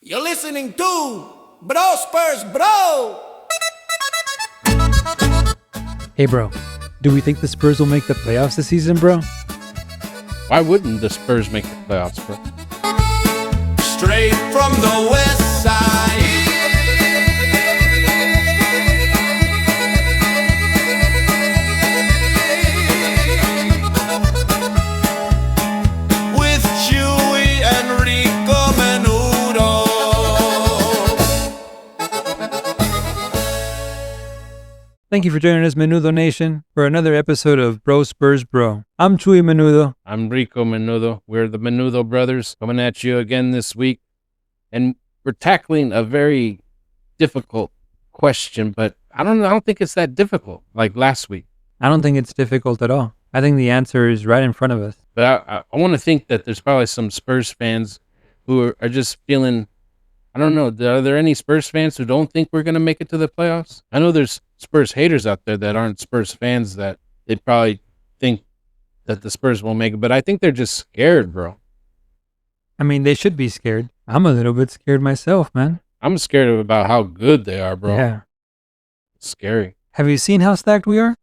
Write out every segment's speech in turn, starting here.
You're listening to Bro Spurs Bro. Hey, bro. Do we think the Spurs will make the playoffs this season, bro? Why wouldn't the Spurs make the playoffs, bro? Straight from the west side. With Chuy and Rico Menudo. Thank you for joining us, Menudo Nation, for another episode of Bro Spurs Bro. I'm Chuy Menudo. I'm Rico Menudo. We're the Menudo Brothers coming at you again this week. And we're tackling a very difficult question, but I don't think it's that difficult like last week. I don't think it's difficult at all. I think the answer is right in front of us. But I want to think that there's probably some Spurs fans who are just feeling, I don't know, are there any Spurs fans who don't think we're going to make it to the playoffs? I know there's Spurs haters out there that aren't Spurs fans that they probably think that the Spurs won't make it, but I think they're just scared, bro. I mean, they should be scared. I'm a little bit scared myself, man. I'm scared about how good they are, bro. Yeah. It's scary. Have you seen how stacked we are?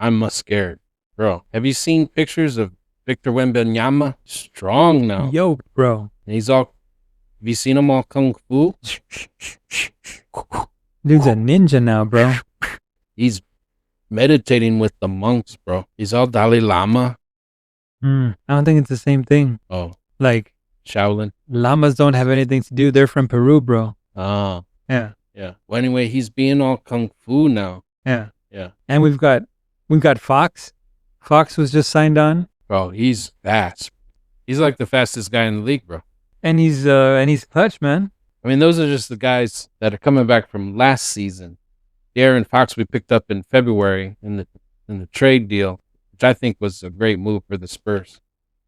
I'm scared, bro. Have you seen pictures of Victor Wembanyama? Strong now. Yoked, bro. And he's all, have you seen him all kung fu? Dude's a ninja now, bro. He's meditating with the monks, bro. He's all Dalai Lama. I don't think it's the same thing. Oh, Like, Shaolin. llamas don't have anything to do. They're from Peru, bro. Oh, Yeah. yeah. Well, anyway, he's being all kung fu now. Yeah. Yeah. And we've got Fox. Fox was just signed on. Bro, he's fast. He's like the fastest guy in the league, bro. And he's clutch, man. I mean, those are just the guys that are coming back from last season. De'Aaron Fox we picked up in February in the trade deal, which I think was a great move for the Spurs.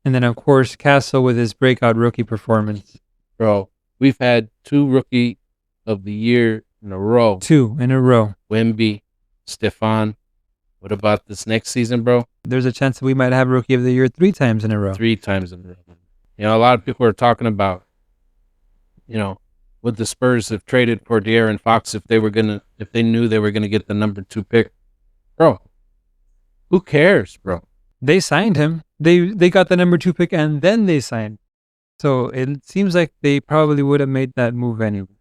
And then, of course, Castle with his breakout rookie performance. Bro, we've had 2 Rookie of the Year in a row. 2 in a row. Wemby, Stefan. What about this next season, bro? There's a chance that we might have Rookie of the Year 3 times in a row. 3 times in a row. You know, a lot of people are talking about, you know, would the Spurs have traded for De'Aaron Fox if they knew they were gonna get the number 2 pick? Bro, who cares, bro? They signed him. They got the number 2 pick and then they signed. So it seems like they probably would have made that move anyway.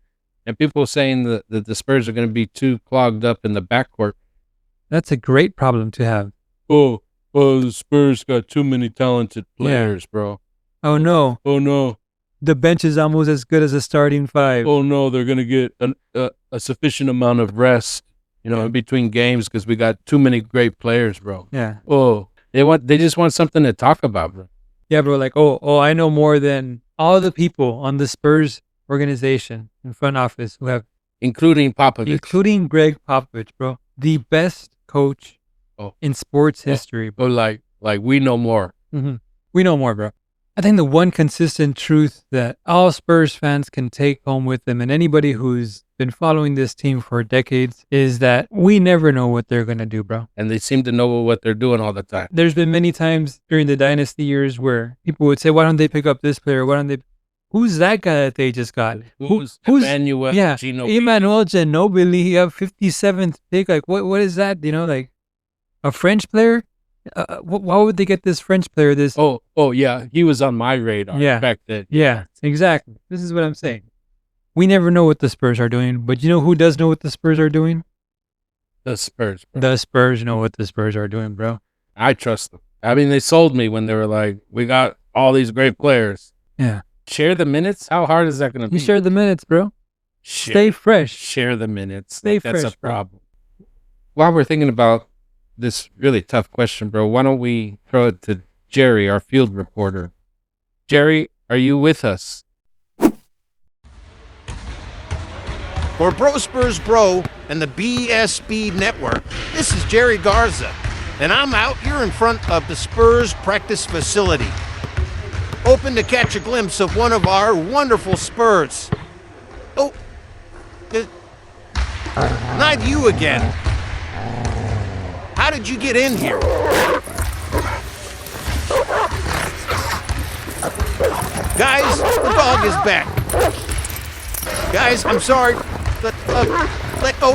And people saying that the Spurs are gonna be too clogged up in the backcourt. That's a great problem to have. Oh, the Spurs got too many talented players, bro. Oh, no. Oh no. The bench is almost as good as a starting 5. Oh no, they're gonna get a sufficient amount of rest, you know, in between games because we got too many great players, bro. Yeah. Oh, they just want something to talk about, bro. Yeah, bro. Like, I know more than all the people on the Spurs organization and front office who have, Including Popovich. including Greg Popovich, bro, the best coach in sports history, bro. Oh, like we know more. We know more, bro. I think the one consistent truth that all Spurs fans can take home with them, and anybody who's been following this team for decades, is that we never know what they're going to do, bro. And they seem to know what they're doing all the time. There's been many times during the dynasty years where people would say, why don't they pick up this player? Why don't they? Who's that guy that they just got? Who's Emmanuel Ginobili? Emmanuel Ginobili, he have 57th pick. Like, what is that? You know, like a French player? Why would they get this French player? Oh yeah, he was on my radar back then. Yeah, exactly. This is what I'm saying. We never know what the Spurs are doing, but you know who does know what the Spurs are doing? The Spurs, bro. The Spurs know what the Spurs are doing, bro. I trust them. I mean, they sold me when they were like, we got all these great players. Yeah. Share the minutes? How hard is that going to be? You share the minutes, bro. Share. Stay fresh. Share the minutes. Stay That's fresh, a problem. While we're thinking about this really tough question, bro, why don't we throw it to Jerry, our field reporter. Jerry, are you with us? For Bro Spurs Bro and the BSB Network, this is Jerry Garza, and I'm out here in front of the Spurs practice facility, hoping to catch a glimpse of one of our wonderful Spurs. Oh, not you again. How did you get in here? Guys, the dog is back. Guys, I'm sorry. Let go.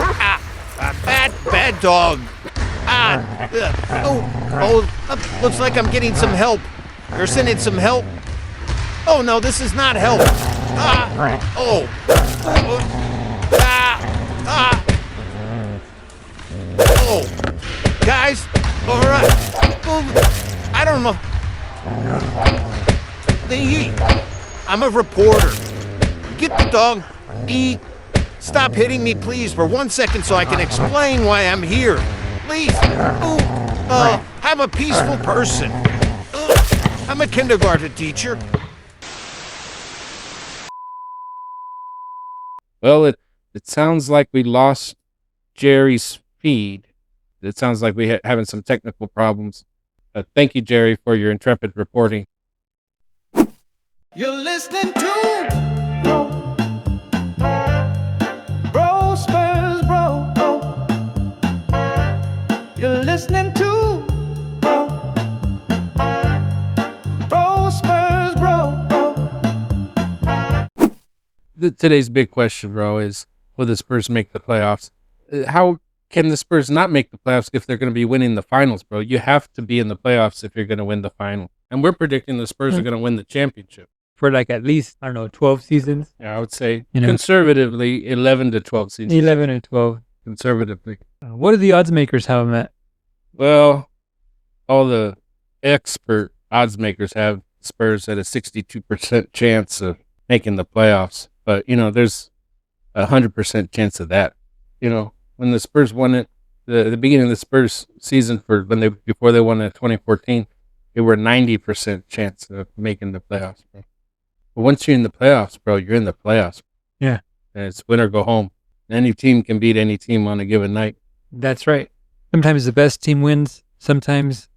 Bad dog. Looks like I'm getting some help. You're sending some help. Oh no, this is not help. Guys, all right. I don't know. I'm a reporter. Get the dog. Stop hitting me, please, for 1 second so I can explain why I'm here. Please. I'm a peaceful person. I'm a kindergarten teacher. Well, it sounds like we lost Jerry's feed. It sounds like we're having some technical problems. Thank you, Jerry, for your intrepid reporting. You're listening to Bro Spurs Bro. You're listening to Bro Spurs Bro. Today's big question, bro, is will the Spurs make the playoffs? How can the Spurs not make the playoffs if they're going to be winning the finals, bro? You have to be in the playoffs if you're going to win the final. And we're predicting the Spurs are going to win the championship. For like at least, 12 seasons. Yeah, I would say conservatively 11 to 12 seasons. 11 or 12. Conservatively. What do the odds makers have them at? Well, all the expert odds makers have Spurs at a 62% chance of making the playoffs. But, there's a 100% chance of that. When the Spurs won it, the beginning of the Spurs season before they won it in 2014, they were 90% chance of making the playoffs, bro. But once you're in the playoffs, bro, you're in the playoffs. Yeah. And it's win or go home. Any team can beat any team on a given night. That's right. Sometimes the best team wins. Sometimes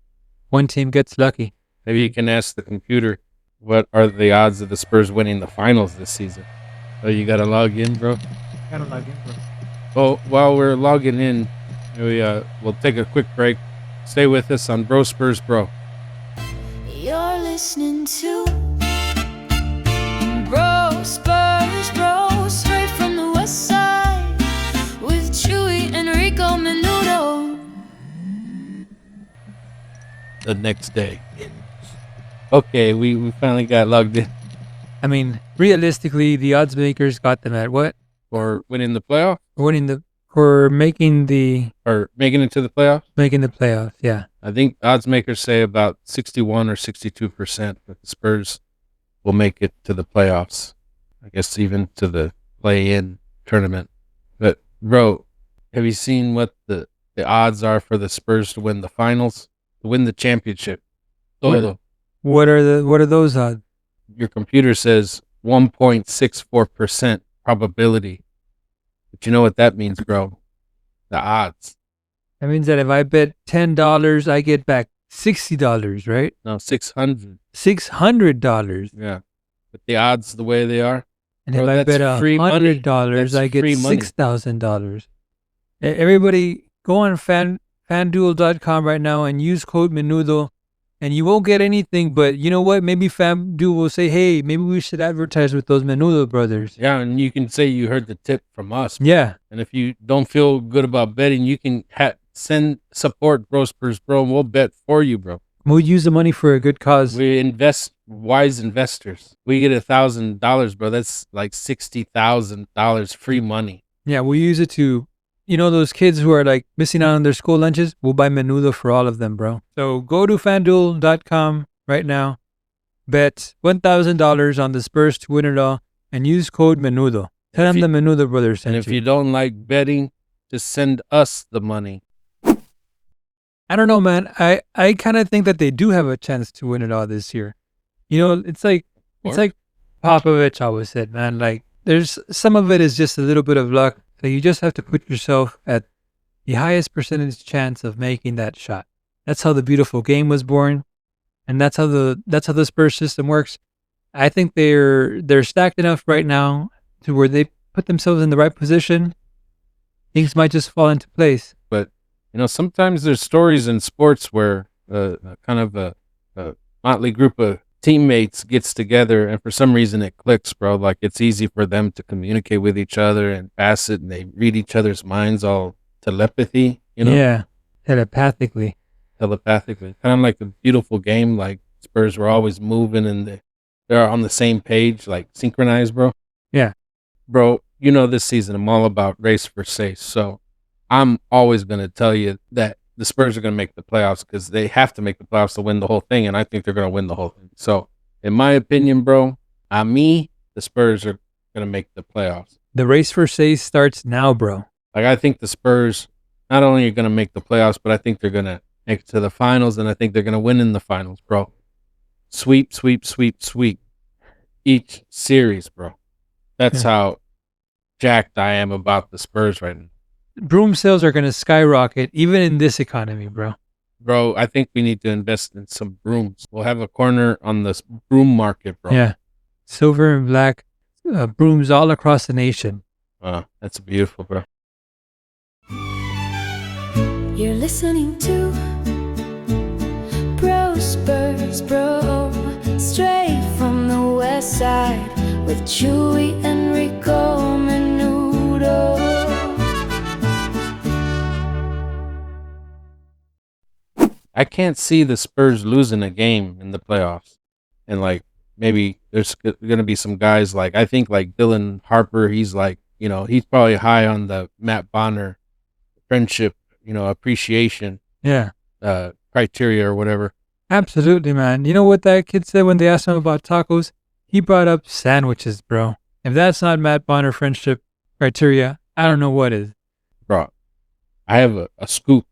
one team gets lucky. Maybe you can ask the computer, what are the odds of the Spurs winning the finals this season? Oh, you got to log in, bro? Gotta log in, bro. Well, while we're logging in, we'll take a quick break. Stay with us on Bro Spurs Bro. You're listening to Bro Spurs Bro, straight from the west side, with Chuy and Rico Menudo. The next day. Okay, we finally got logged in. I mean, realistically, the odds makers got them at what? For winning the playoff? Making it to the playoffs? Making the playoffs, yeah. I think odds makers say about 61 or 62% that the Spurs will make it to the playoffs. I guess even to the play-in tournament. But, bro, have you seen what the odds are for the Spurs to win the finals? To win the championship? What are those odds? Your computer says 1.64% probability. But you know what that means, bro? The odds. That means that if I bet $10, I get back $60, right? No, 600. $600. Yeah. But the odds the way they are. And bro, if I bet $100, I get $6,000. Everybody, go on FanDuel.com right now and use code Menudo. And you won't get anything, but you know what? Maybe FanDuel will say, hey, maybe we should advertise with those Menudo brothers. Yeah, and you can say you heard the tip from us. Yeah. And if you don't feel good about betting, you can send support Bro Spurs Bro, and we'll bet for you, bro. We'll use the money for a good cause. We invest, wise investors. We get $1,000, bro. That's like $60,000 free money. Yeah, we'll use it to... those kids who are like missing out on their school lunches, we'll buy Menudo for all of them, bro. So go to FanDuel.com right now, bet $1,000 on the Spurs to win it all, and use code Menudo. Tell them the Menudo Brothers sent you. And if you don't like betting, just send us the money. I don't know, man. I kind of think that they do have a chance to win it all this year. It's like Popovich always said, man. Like, there's some of it is just a little bit of luck. So you just have to put yourself at the highest percentage chance of making that shot. That's how the beautiful game was born, and that's how the Spurs system works. I think they're stacked enough right now to where they put themselves in the right position. Things might just fall into place. But sometimes there's stories in sports where kind of a motley group of teammates gets together and for some reason it clicks, bro. Like it's easy for them to communicate with each other and pass it and they read each other's minds all telepathy, you know? Yeah, telepathically. Telepathically. Kind of like a beautiful game, like Spurs were always moving and they're on the same page, like synchronized, bro. Yeah. Bro, you know this season I'm all about race for safe. So I'm always going to tell you that the Spurs are going to make the playoffs because they have to make the playoffs to win the whole thing, and I think they're going to win the whole thing. So, in my opinion, bro, the Spurs are going to make the playoffs. The race for safe starts now, bro. Like, I think the Spurs not only are going to make the playoffs, but I think they're going to make it to the finals, and I think they're going to win in the finals, bro. Sweep, sweep, sweep, sweep. Each series, bro. That's how jacked I am about the Spurs right now. Broom sales are going to skyrocket even in this economy, bro. Bro, I think we need to invest in some brooms. We'll have a corner on the broom market, bro. Yeah. Silver and black brooms all across the nation. That's beautiful, bro. You're listening to Bro Spurs Bro, straight from the west side with Chuy and Rico Menudo. I can't see the Spurs losing a game in the playoffs. And like maybe there's going to be some guys like I think like Dylan Harper, he's like, you know, he's probably high on the Matt Bonner friendship, you know, appreciation criteria or whatever. Absolutely, man. You know what that kid said when they asked him about tacos? He brought up sandwiches, bro. If that's not Matt Bonner friendship criteria, I don't know what is. Bro, I have a scoop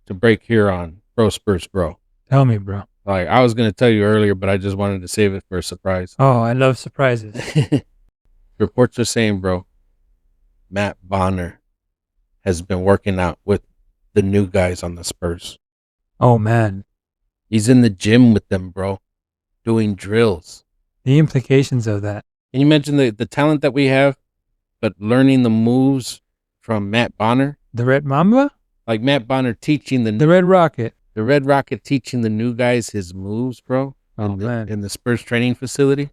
to break here on Bro Spurs Bro. Tell me, bro. Like I was going to tell you earlier, but I just wanted to save it for a surprise. Oh, I love surprises. Reports are saying, bro, Matt Bonner has been working out with the new guys on the Spurs. Oh, man. He's in the gym with them, bro, doing drills. The implications of that. Can you imagine the talent that we have, but learning the moves from Matt Bonner? The Red Mamba? Like Matt Bonner teaching the Red Rocket. The Red Rocket teaching the new guys his moves, bro. Man. In the Spurs training facility.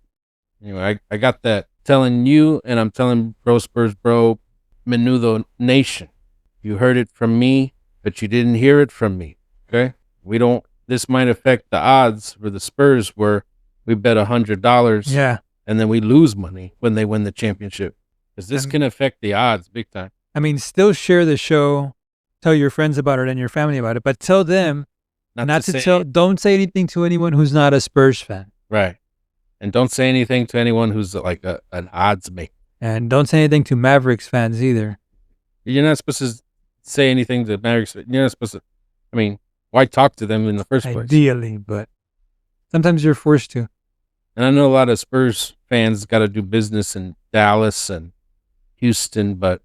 Anyway, I got that. Telling you, and I'm telling Bro Spurs Bro, Menudo Nation. You heard it from me, but you didn't hear it from me. Okay? This might affect the odds for the Spurs where we bet $100. Yeah. And then we lose money when they win the championship. Because this can affect the odds big time. I mean, still share the show. Tell your friends about it and your family about it, but tell them don't say anything to anyone who's not a Spurs fan. Right. And don't say anything to anyone who's like an odds maker. And don't say anything to Mavericks fans either. You're not supposed to say anything to Mavericks. You're not supposed to, I mean, why talk to them in the first place? Ideally, but sometimes you're forced to. And I know a lot of Spurs fans got to do business in Dallas and Houston, but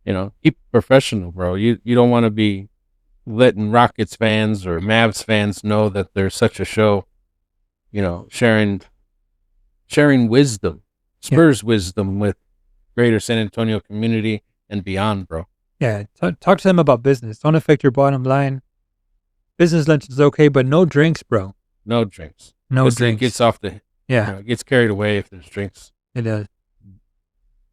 you know, keep it professional, bro. You don't want to be letting Rockets fans or Mavs fans know that there's such a show, you know, sharing wisdom, Spurs wisdom with greater San Antonio community and beyond, bro. Yeah, talk to them about business. Don't affect your bottom line. Business lunch is okay, but no drinks, bro. No drinks. No drinks. It gets off the, it gets carried away if there's drinks. It does.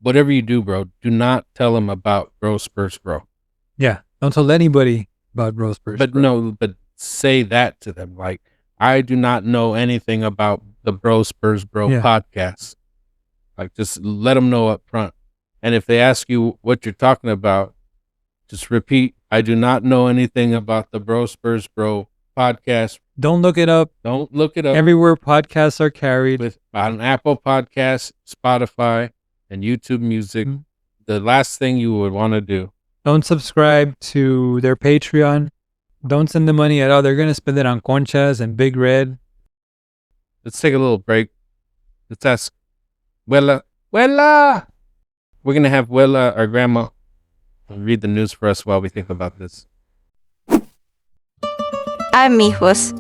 Whatever you do, bro, do not tell them about Bro Spurs Bro. Yeah, don't tell anybody about Bro Spurs Bro. But say that to them. Like, I do not know anything about the Bro Spurs Bro podcast. Like, just let them know up front. And if they ask you what you're talking about, just repeat, I do not know anything about the Bro Spurs Bro podcast. Don't look it up. Don't look it up. Everywhere podcasts are carried. On Apple Podcasts, Spotify, and YouTube Music. Mm-hmm. The last thing you would want to do. Don't subscribe to their Patreon. Don't send the money at all. They're going to spend it on conchas and Big Red. Let's take a little break. Let's ask Buela. We're going to have Buela, our grandma, read the news for us while we think about this. Hi, mijos.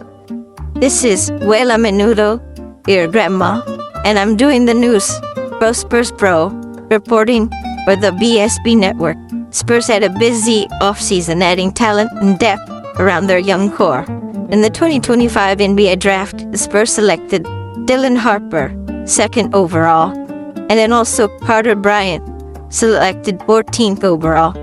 This is Buela Menudo, your grandma, and I'm doing the news. Bro Spurs Bro, reporting for the BSB network. Spurs had a busy offseason adding talent and depth around their young core. In the 2025 NBA draft, the Spurs selected Dylan Harper, 2nd overall, and then also Carter Bryant, selected 14th overall.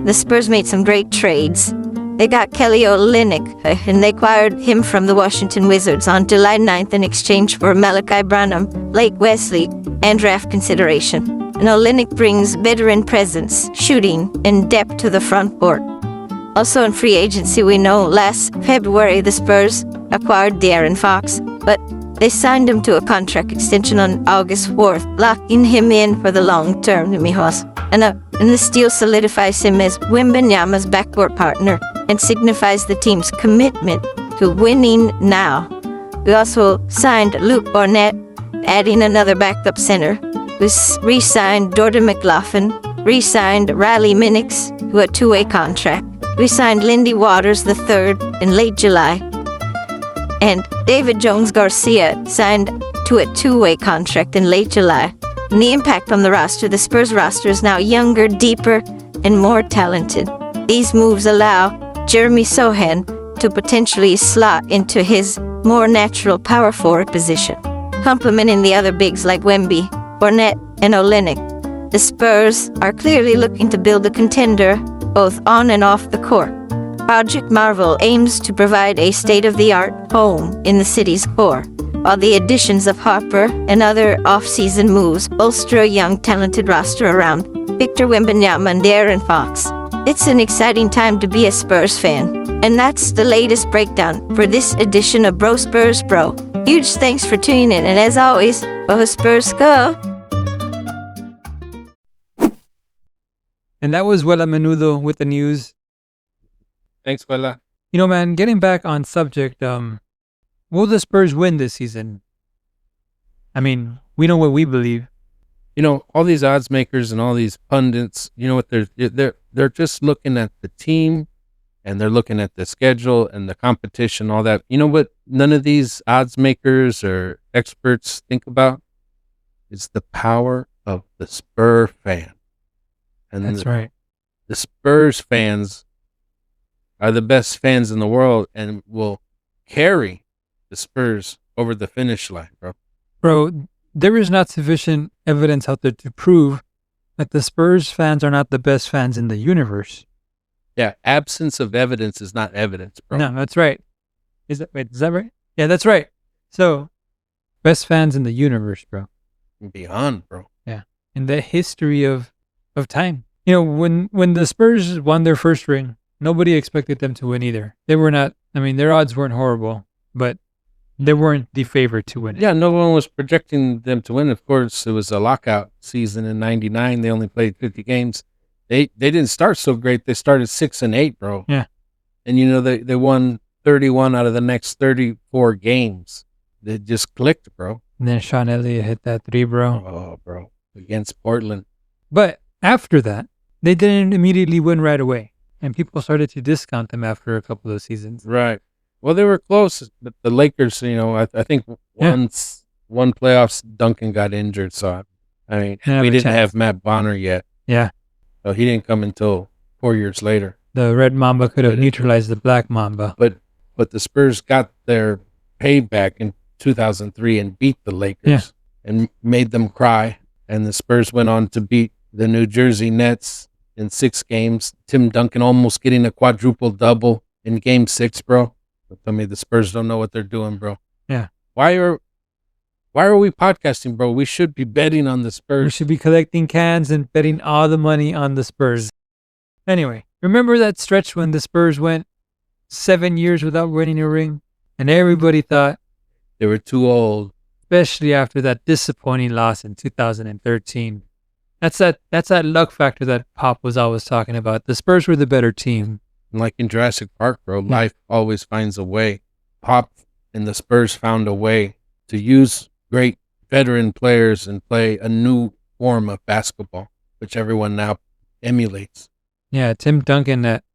The Spurs made some great trades. They got Kelly Olynyk, and they acquired him from the Washington Wizards on July 9th in exchange for Malachi Branham, Blake Wesley, and draft consideration. And Olynyk brings veteran presence, shooting, and depth to the front court. Also in free agency, we know last February the Spurs acquired De'Aaron Fox, but they signed him to a contract extension on August 4th, locking him in for the long term, mijos. And this deal solidifies him as Wembanyama's backcourt partner and signifies the team's commitment to winning now. We also signed Luke Barnett, adding another backup center. We re-signed Jordan McLaughlin, re-signed Riley Minix to a 2-way contract. We signed Lindy Waters III in late July. And David Jones Garcia signed to a 2-way contract in late July. And the impact on the roster, the Spurs roster is now younger, deeper, and more talented. These moves allow Jeremy Sochan to potentially slot into his more natural power forward position, complementing the other bigs like Wemby, Barnett, and Olynyk. The Spurs are clearly looking to build a contender both on and off the court. Project Marvel aims to provide a state-of-the-art home in the city's core, while the additions of Harper and other off-season moves bolster a young, talented roster around Victor Wembanyama and De'Aaron Fox. It's an exciting time to be a Spurs fan, and that's the latest breakdown for this edition of Bro Spurs Bro. Huge thanks for tuning in, and as always, Bro Spurs go! And that was Wela Menudo with the news. Thanks, Buela. You know, man, getting back on subject, will the Spurs win this season? I mean, we know what we believe. You know, all these odds makers and all these pundits, you know what, they're just looking at the team, and they're looking at the schedule and the competition, all that. You know what none of these odds makers or experts think about? It's the power of the Spur fan. And That's right. The Spurs fans are the best fans in the world and will carry the Spurs over the finish line, bro. Bro, there is not sufficient evidence out there to prove that the Spurs fans are not the best fans in the universe. Yeah, absence of evidence is not evidence, bro. No, that's right. Is that right? Yeah, that's right. So, best fans in the universe, bro. Beyond, bro. Yeah. In the history of time. You know, when the Spurs won their first ring, nobody expected them to win either. They were not, I mean, their odds weren't horrible, but they weren't the favorite to win it. Yeah, no one was projecting them to win. Of course, it was a lockout season in '99. They only played 50 games. They didn't start so great. They started 6-8, bro. Yeah. And, you know, they won 31 out of the next 34 games. They just clicked, bro. And then Sean Elliott hit that 3, bro. Oh, bro. Against Portland. But after that, they didn't immediately win right away. And people started to discount them after a couple of seasons. Right. Well, they were close, but the Lakers, you know, I think once one playoffs, Duncan got injured. So, I mean, we didn't have Matt Bonner yet. Yeah. So he didn't come until 4 years later. The Red Mamba could have neutralized the Black Mamba. But the Spurs got their payback in 2003 and beat the Lakers and made them cry. And the Spurs went on to beat the New Jersey Nets in 6 games. Tim Duncan almost getting a quadruple double in game 6, bro. But tell me the Spurs don't know what they're doing, bro. Yeah. Why are we podcasting, bro? We should be betting on the Spurs. We should be collecting cans and betting all the money on the Spurs. Anyway, remember that stretch when the Spurs went 7 years without winning a ring? And everybody thought they were too old. Especially after that disappointing loss in 2013. That's that luck factor that Pop was always talking about. The Spurs were the better team. Like in Jurassic Park, bro, life always finds a way. Pop and the Spurs found a way to use great veteran players and play a new form of basketball, which everyone now emulates. Yeah, Tim Duncan that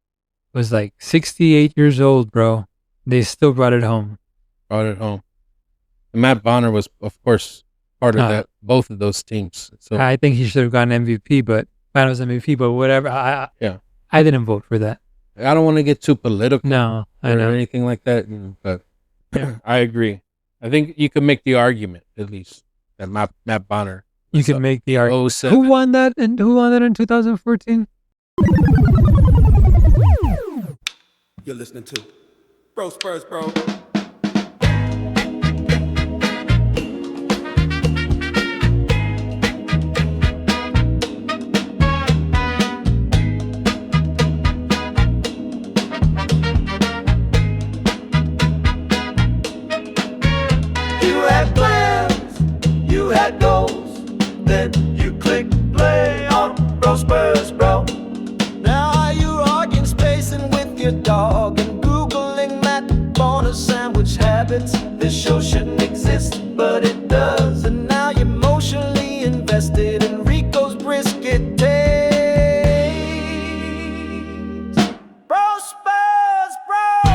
was like 68 years old, bro. They still brought it home. And Matt Bonner was, of course, part of that, both of those teams. So I think he should have gotten MVP, but Finals MVP, but whatever. I didn't vote for that. I don't want to get too political. No, I know. Or anything like that, but I agree. I think you could make the argument, at least, that Matt Bonner. You can make the argument. 07. Who won that in 2014? You're listening to Bro Spurs Bro. You had plans, you had goals, then you click play on Bro Spurs Bro. Now you arguing, spacing with your dog and Googling Matt Bonner's sandwich habits. This show shouldn't exist, but it does. And now you're emotionally invested in Rico's brisket taste. Bro Spurs Bro,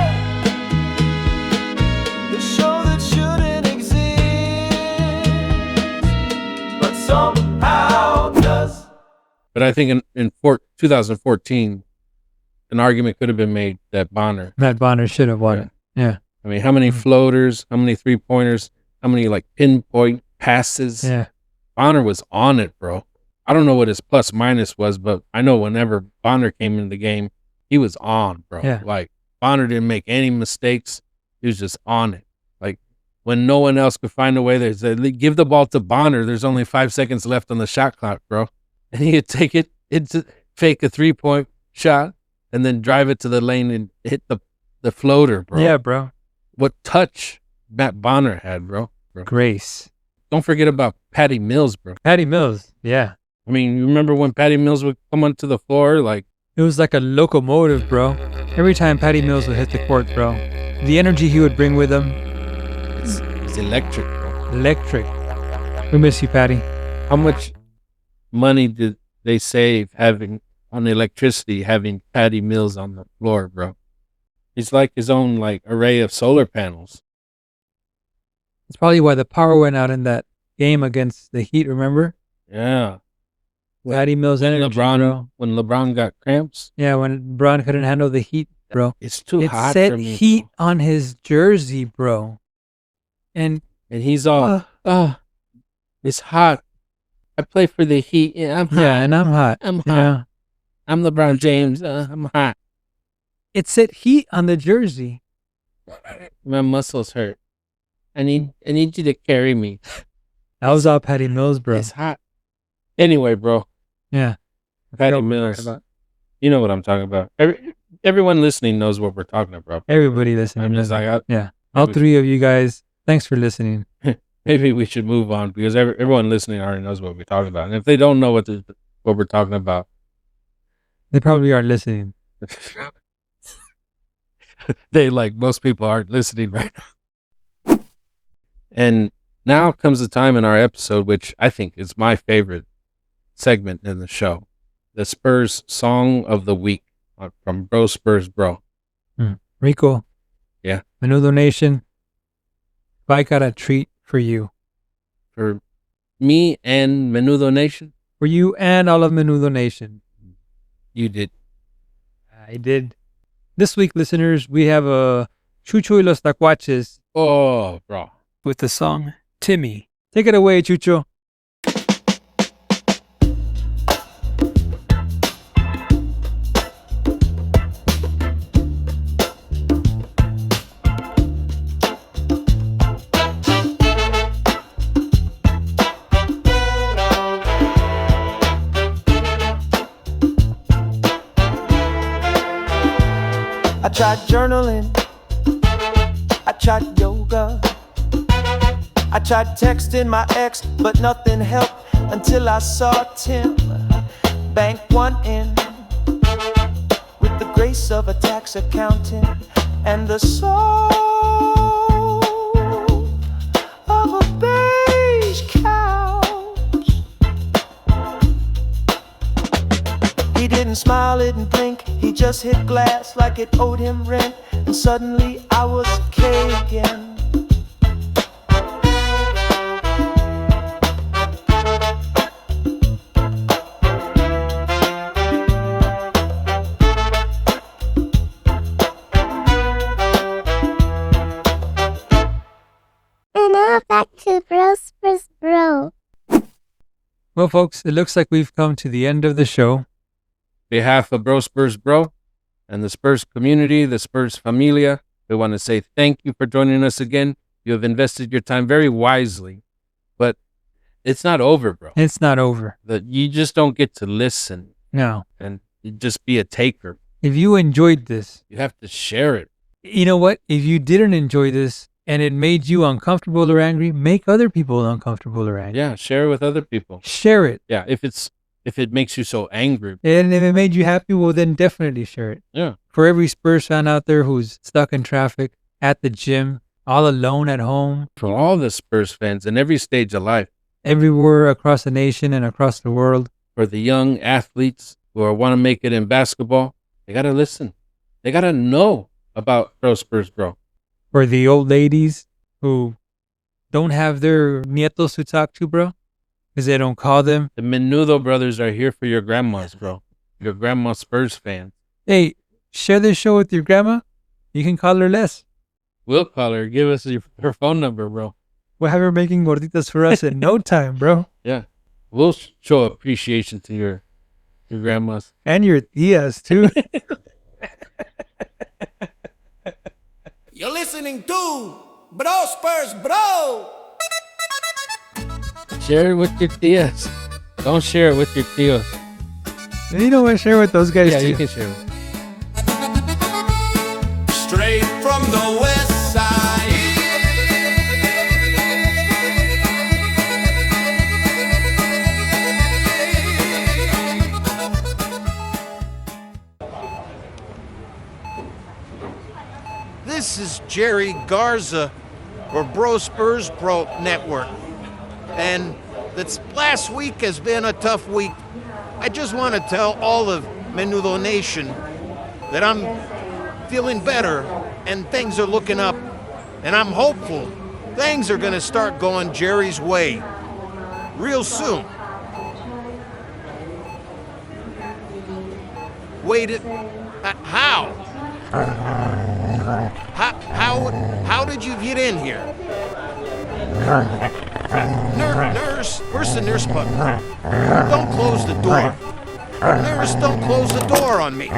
the show that shouldn't exist, but somehow does. But I think in 2014, an argument could have been made that Matt Bonner should have won it. Yeah. I mean, how many floaters, how many 3-pointers, how many like pinpoint passes? Yeah. Bonner was on it, bro. I don't know what his plus minus was, but I know whenever Bonner came in the game, he was on, bro. Yeah. Like, Bonner didn't make any mistakes. He was just on it. Like, when no one else could find a way, they said, give the ball to Bonner. There's only 5 seconds left on the shot clock, bro. And he'd take it, fake a 3-point shot, and then drive it to the lane and hit the floater, bro. Yeah, bro. What touch Matt Bonner had, bro. Grace. Don't forget about Patty Mills, bro. Patty Mills. Yeah. I mean, you remember when Patty Mills would come onto the floor? Like, It was like a locomotive, bro. Every time Patty Mills would hit the court, bro, the energy he would bring with him, it's electric, bro. electric. We miss you, Patty. How much money did they save having on electricity, having Patty Mills on the floor, bro? He's like his own like array of solar panels. That's probably why the power went out in that game against the Heat, remember? Yeah. Patty Mills energy, bro. When LeBron got cramps, Yeah, when LeBron couldn't handle the heat, bro. it's too It hot set for me. heat on his jersey, bro. And And he's all, it's hot. I play for the Heat. Yeah, I'm hot. yeah, and I'm hot. I'm hot. Yeah. I'm LeBron James. I'm hot. It set heat on the jersey. My muscles hurt. I need you to carry me. That was all Patty Mills, bro. It's hot. Anyway, bro. Yeah. Patty Mills. You know what I'm talking about. Everyone listening knows what we're talking about. Everybody listening. I'm just like, yeah. All three of you guys, thanks for listening. maybe we should move on because everyone listening already knows what we're talking about. And if they don't know what we're talking about, They probably aren't listening. they, like most people, aren't listening right now. And now comes the time in our episode, which I think is my favorite segment in the show, the Spurs Song of the Week from Bro Spurs Bro. Rico. Yeah. Menudo Nation. If I got a treat for you. For me and Menudo Nation. For you and all of Menudo Nation. You did. I did. This week, listeners, we have a Chucho y los Tacuaches Oh, bro. with the song Timmy. Take it away, Chucho. I tried journaling, I tried yoga, I tried texting my ex, but nothing helped until I saw Tim bank one in with the grace of a tax accountant and the soul of a beige couch. He didn't smile, didn't blink, he just hit glass like it owed him rent, and suddenly I was okay again. Well, folks, it looks like we've come to the end of the show. Behalf of Bro Spurs Bro and the Spurs community, the Spurs familia, we want to say thank you for joining us again. You have invested your time very wisely, but it's not over, bro. It's not over. You just don't get to listen No. and you just be a taker. If you enjoyed this, You have to share it. you know what? If you didn't enjoy this and it made you uncomfortable or angry, make other people uncomfortable or angry. Yeah, share it with other people. Share it. Yeah, if it makes you so angry. And if it made you happy, well, then definitely share it. Yeah. For every Spurs fan out there who's stuck in traffic, at the gym, all alone at home, For all the Spurs fans in every stage of life, everywhere across the nation and across the world, for the young athletes who want to make it in basketball, they got to listen. They got to know about Bro Spurs Bro. for the old ladies who don't have their nietos to talk to, bro, because they don't call them. The Menudo Brothers are here for your grandmas, bro. Your grandma Spurs fan. Hey, share this show with your grandma. You can call her less. We'll call her. Give us her phone number, bro. We'll have her making gorditas for us in no time, bro. Yeah. We'll show appreciation to your grandmas. And your tias, too. You're listening to Bro Spurs Bro. Share it with your tias. Don't share it with your tios. You know what? Share with those guys, Yeah, too. you can share it. Straight from the west side. This is Jerry Garza for Bro Spurs Bro Network. And this last week has been a tough week. I just want to tell all of Menudo Nation that I'm feeling better and things are looking up. And I'm hopeful things are going to start going Jerry's way real soon. Wait, how? How did you get in here? Nurse, where's the nurse button? Don't close the door. Nurse, don't close the door on me.